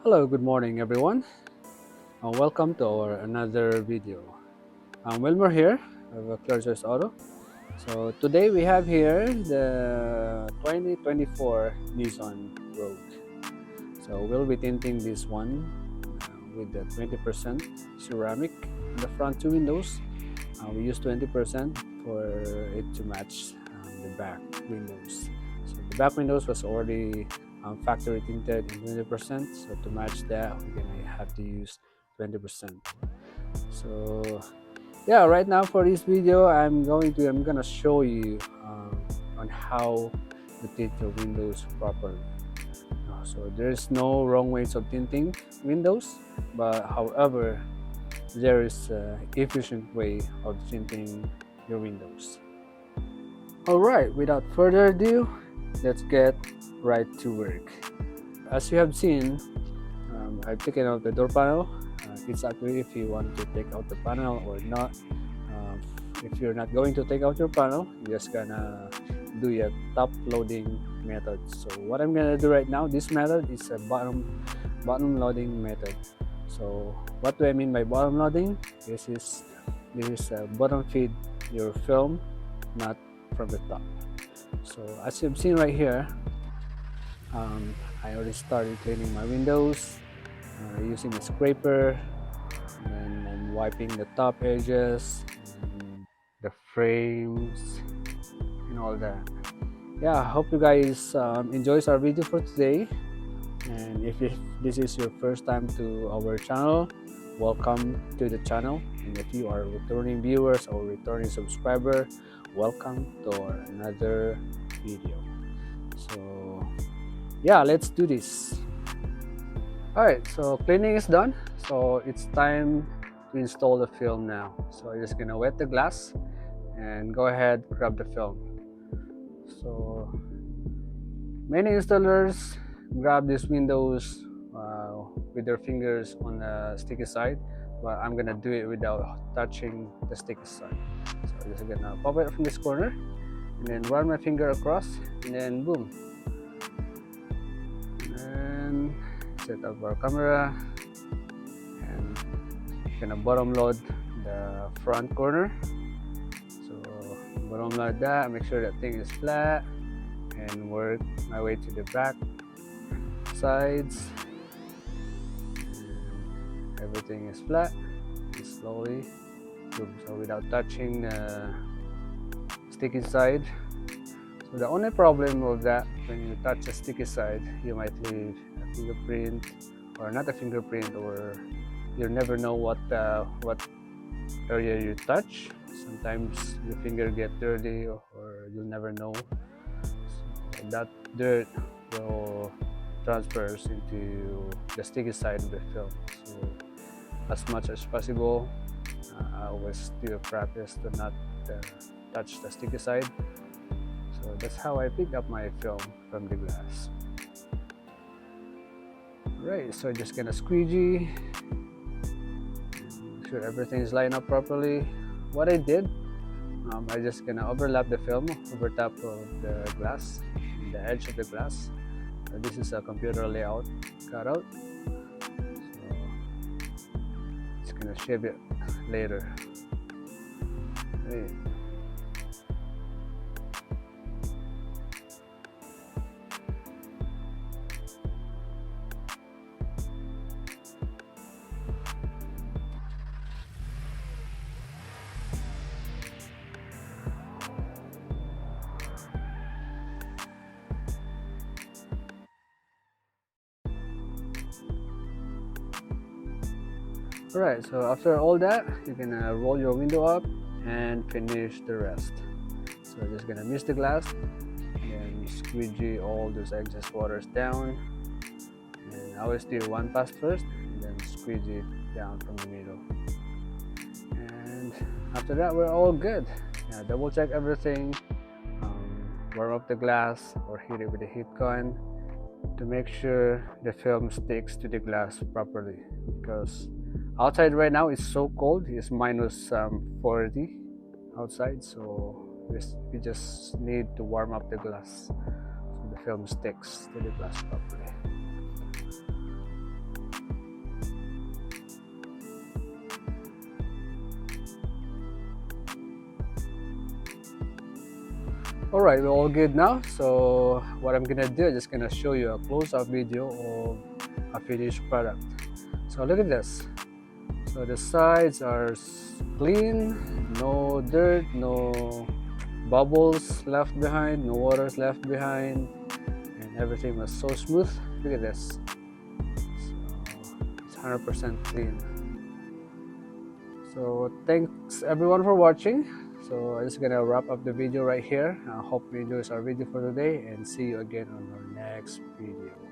Hello, good morning everyone. Welcome to our another video. I'm Wilmer here of Closures Auto. So today we have here the 2024 Nissan Rogue. So we'll be tinting this one with the 20% ceramic in the front two windows. We use 20% for it to match the back windows. So the back windows was already factory tinted in 20%. So to match that, we're gonna have to use 20%. So yeah, right now for this video, I'm gonna show you on how to tint your windows properly. So there's no wrong ways of tinting windows, but however, there is an efficient way of tinting your windows. Alright, without further ado, let's get right to work. As you have seen, I've taken out the door panel. It's up to you if you want to take out the panel or not. If you're not going to take out your panel, you're just gonna do your top loading method. So what I'm gonna do right now, this method is a bottom loading method. So what do I mean by bottom loading? This is bottom feed your film, not from the top. So as you've seen right here, I already started cleaning my windows using a scraper, and I'm wiping the top edges, and the frames, and all that. Yeah, I hope you guys enjoys our video for today. And if this is your first time to our channel, welcome to the channel. And if you are returning viewers or returning subscriber, welcome to our another video. So yeah, let's do this. Alright, so cleaning is done. So it's time to install the film now. So I'm just gonna wet the glass and go ahead, grab the film. So many installers grab these windows with their fingers on the sticky side, but I'm gonna do it without touching the sticky side. So I'm just gonna pop it from this corner and then run my finger across, and then boom, and set up our camera and gonna bottom load the front corner. So bottom load that, make sure that thing is flat, and work my way to the back sides. And everything is flat and slowly boom. So without touching the sticky side. So the only problem with that, when you touch the sticky side, you might leave a fingerprint, or not a fingerprint, or you'll never know what area you touch. Sometimes your finger get dirty, or you'll never know. So that dirt will transfers into the sticky side of the film. So as much as possible, I always do a practice to not touch the sticky side. So that's how I pick up my film from the glass. Right, so just gonna squeegee, make sure everything is lined up properly. What I did, I just gonna overlap the film over top of the glass, the edge of the glass. This is a computer layout cutout, so it's gonna shave it later. Right. Alright, so after all that, you're gonna roll your window up and finish the rest. So I'm just gonna mist the glass and squeegee all those excess waters down. And I always do one pass first and then squeegee it down from the middle. And after that, we're all good. Yeah, double check everything, warm up the glass or hit it with a heat gun to make sure the film sticks to the glass properly, because outside right now is so cold. It's minus 40 outside, so we just need to warm up the glass so the film sticks to the glass properly. Alright, we're all good now. So what I'm gonna do, I'm just gonna show you a close-up video of a finished product. So look at this. So the sides are clean, no dirt, no bubbles left behind, no waters left behind, and everything was so smooth. Look at this. So it's 100% clean. So thanks everyone for watching. So I'm just gonna wrap up the video right here. I hope you enjoyed our video for today, and see you again on our next video.